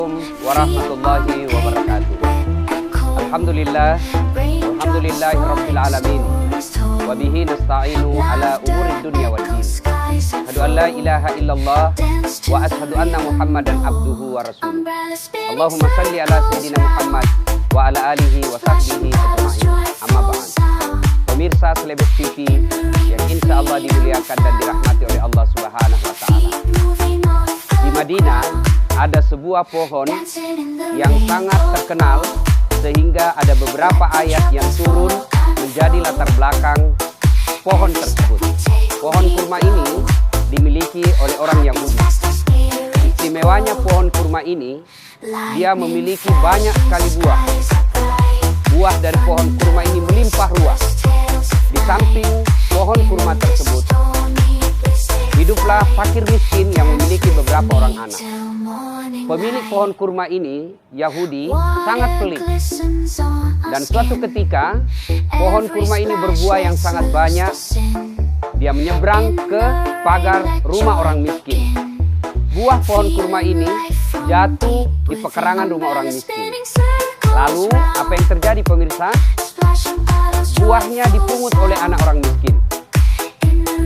Warahmatullahi wabarakatuh. Alhamdulillahi rabbil alamin. Wa bihi nasta'inu ala umurid dunya wal din. Asyhadu an la ilaha illallah wa asyhadu anna Muhammadan abduhu wa rasuluh. Allahumma salli ala sayyidina Muhammad wa ala alihi wa sahbihi ajma'in. Amma ba'd. Pemirsa Selebes TV yang insya Allah dimuliakan dan dirahmati oleh Allah Subhanahu wa taala. Di Madinah ada sebuah pohon yang sangat terkenal sehingga ada beberapa ayat yang turun menjadi latar belakang pohon tersebut. Pohon kurma ini dimiliki oleh orang Yahudi. Istimewanya pohon kurma ini, dia memiliki banyak sekali buah. Buah dari pohon kurma ini melimpah ruah. Di samping pohon kurma tersebut, hiduplah fakir miskin yang memiliki beberapa orang anak. Pemilik pohon kurma ini, Yahudi, sangat pelit. Dan suatu ketika, pohon kurma ini berbuah yang sangat banyak. Dia menyeberang ke pagar rumah orang miskin. Buah pohon kurma ini jatuh di pekarangan rumah orang miskin. Lalu, apa yang terjadi pemirsa? Buahnya dipungut oleh anak orang miskin.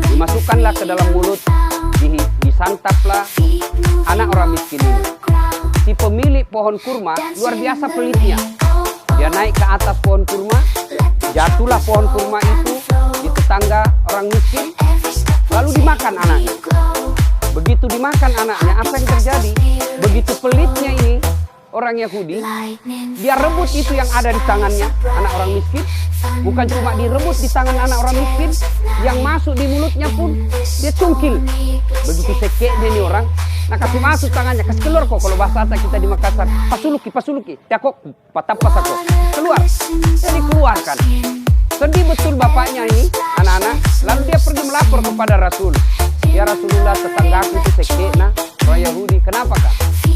Dimasukkanlah ke dalam mulut, disantaplah anak orang miskin ini. Si pemilik pohon kurma luar biasa pelitnya. Dia naik ke atas pohon kurma, jatuhlah pohon kurma itu di tetangga orang miskin, lalu dimakan anaknya. Begitu dimakan anaknya, apa yang terjadi? Begitu pelitnya ini orang Yahudi, dia rebut itu yang ada di tangannya anak orang miskin. Bukan cuma direbut di tangan anak orang miskin, yang masuk di mulutnya pun dia cungkil. Begitu sekeknya ini orang, nah kasih masuk tangannya, kasih keluar kok. Kalau bahasa kita di Makassar, pasuluki, tiakok, patapasako, keluar. Jadi keluarkan. Sedih betul bapaknya ini, anak-anak. Lalu dia pergi melapor kepada Rasul. Ya Rasulullah, tetanggaku itu sekeknya orang Yahudi. Kenapa kak?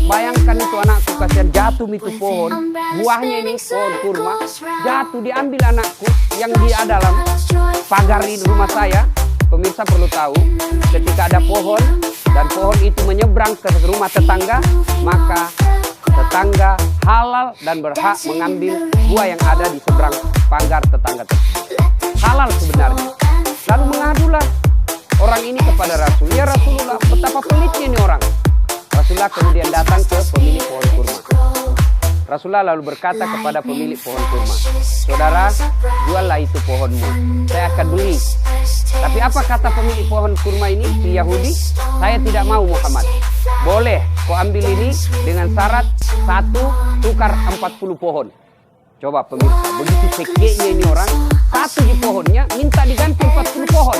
Bayangkan itu anakku, kasihan jatuh itu pohon. Buahnya ini pohon kurma. Jatuh, diambil anakku yang dia dalam pagar di rumah saya. Pemirsa perlu tahu, ketika ada pohon dan pohon itu menyeberang ke rumah tetangga, maka tetangga halal dan berhak mengambil buah yang ada di seberang pagar tetangga tersebut. Halal sebenarnya. Lalu mengadulah orang ini kepada Rasul. Ya Rasulullah, betapa pelitnya ini orang. Rasulullah kemudian datang ke pemilik pohon kurma. Rasulullah lalu berkata kepada pemilik pohon kurma, saudara, juallah itu pohonmu, saya akan beli. Tapi apa kata pemilik pohon kurma ini, si Yahudi? Saya tidak mau Muhammad. Boleh, kau ambil ini dengan syarat 1 tukar 40 pohon. Coba pemirsa, begitu sekeknya ini orang, 1 di pohonnya minta diganti 40 pohon.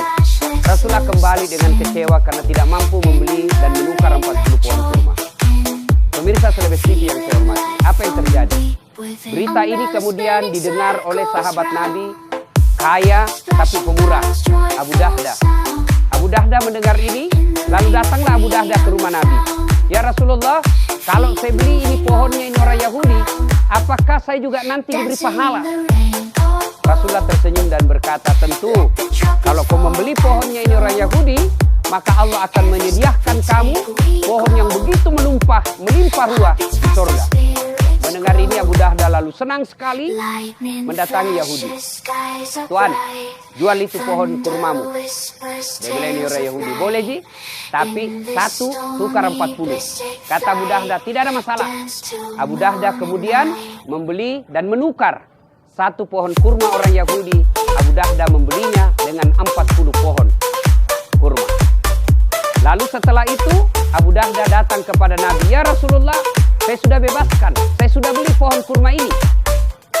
Rasulullah kembali dengan kecewa karena tidak mampu membeli dan menukar 40 pohon kurma. Pemirsa Selebes TV yang saya hormati, apa yang terjadi? Berita ini kemudian didengar oleh sahabat Nabi, kaya tapi pemurah, Abu Dahda. Abu Dahda mendengar ini, lalu datanglah Abu Dahda ke rumah Nabi. Ya Rasulullah, kalau saya beli ini pohonnya ini orang Yahudi, apakah saya juga nanti diberi pahala? Rasulullah tersenyum dan berkata, tentu, kalau kau membeli pohonnya ini orang Yahudi, maka Allah akan menyediakan kamu pohon yang begitu melimpah ruah di surga. Mendengar ini Abu Dahda lalu senang sekali mendatangi Yahudi. Tuan, jual itu pohon kurmamu. Dia bilang ini orang Yahudi, boleh Ji, tapi 1 tukar 40. Kata Abu Dahda, tidak ada masalah. Abu Dahda kemudian membeli dan menukar 1 pohon kurma orang Yahudi. Abu Dahda membelinya dengan 40 pohon kurma. Lalu setelah itu Abu Dahda datang kepada Nabi. Ya Rasulullah, saya sudah bebaskan, saya sudah beli pohon kurma ini.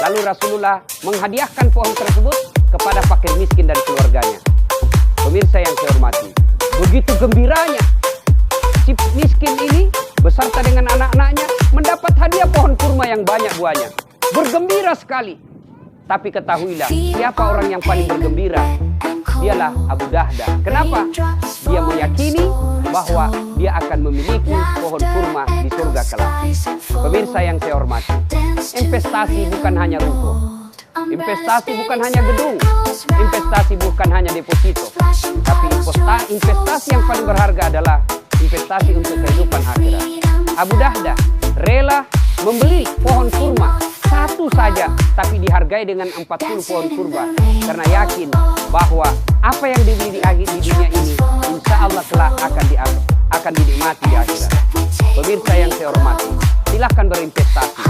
Lalu Rasulullah menghadiahkan pohon tersebut kepada fakir miskin dan keluarganya. Pemirsa yang saya hormati, begitu gembiranya si miskin ini beserta dengan anak-anaknya mendapat hadiah pohon kurma yang banyak buahnya. Bergembira sekali. Tapi ketahuilah, siapa orang yang paling bergembira? Dialah Abu Dahda. Kenapa? Dia meyakini bahwa dia akan memiliki pohon kurma di surga kelak. Pemirsa yang saya hormati, investasi bukan hanya ruko, investasi bukan hanya gedung, investasi bukan hanya deposito, tapi investasi yang paling berharga adalah investasi untuk kehidupan akhirat. Abu Dahda rela membeli pohon kurma satu saja, tapi dihargai dengan 40 pohon kurma, karena yakin bahwa apa yang dibeli di dunia ini insya Allah kelak akan dinikmati di akhirat. Pemirsa yang saya hormati, silahkan berinvestasi,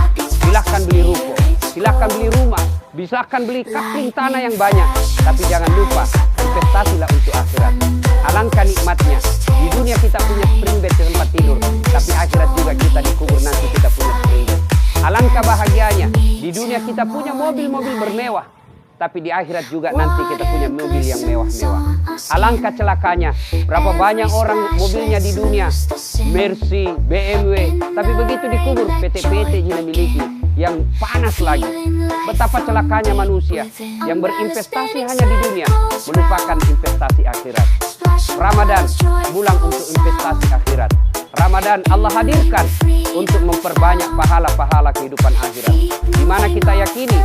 silahkan beli ruko, silahkan beli rumah, silahkan beli kapling tanah yang banyak, tapi jangan lupa investasilah untuk akhirat. Alangkah nikmatnya di dunia kita punya spring bed tempat tidur, tapi akhirat juga kita dikubur nanti kita punya spring bed. Alangkah bahagianya di dunia kita punya mobil-mobil bermewah, tapi di akhirat juga nanti kita punya mobil yang mewah-mewah. Alangkah celakanya berapa banyak orang mobilnya di dunia Mercy, BMW, tapi begitu dikubur PT-PT yang miliki yang panas lagi. Betapa celakanya manusia yang berinvestasi hanya di dunia, melupakan investasi akhirat. Ramadan bulan untuk investasi akhirat. Ramadan Allah hadirkan untuk memperbanyak pahala-pahala kehidupan akhirat, di mana kita yakini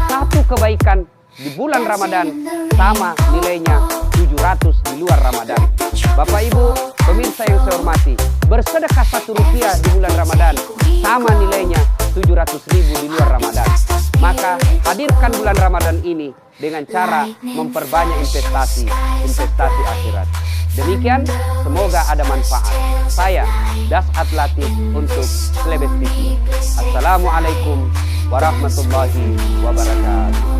satu kebaikan di bulan Ramadan sama nilainya 700 di luar Ramadan. Bapak Ibu pemirsa yang saya hormati, bersedekah Rp1 di bulan Ramadan sama nilainya 700.000 di luar Ramadan. Maka hadirkan bulan Ramadan ini dengan cara memperbanyak investasi akhirat. Demikian, semoga ada manfaat. Saya Das'at Latif untuk Slebes TV. Assalamualaikum warahmatullahi wabarakatuh.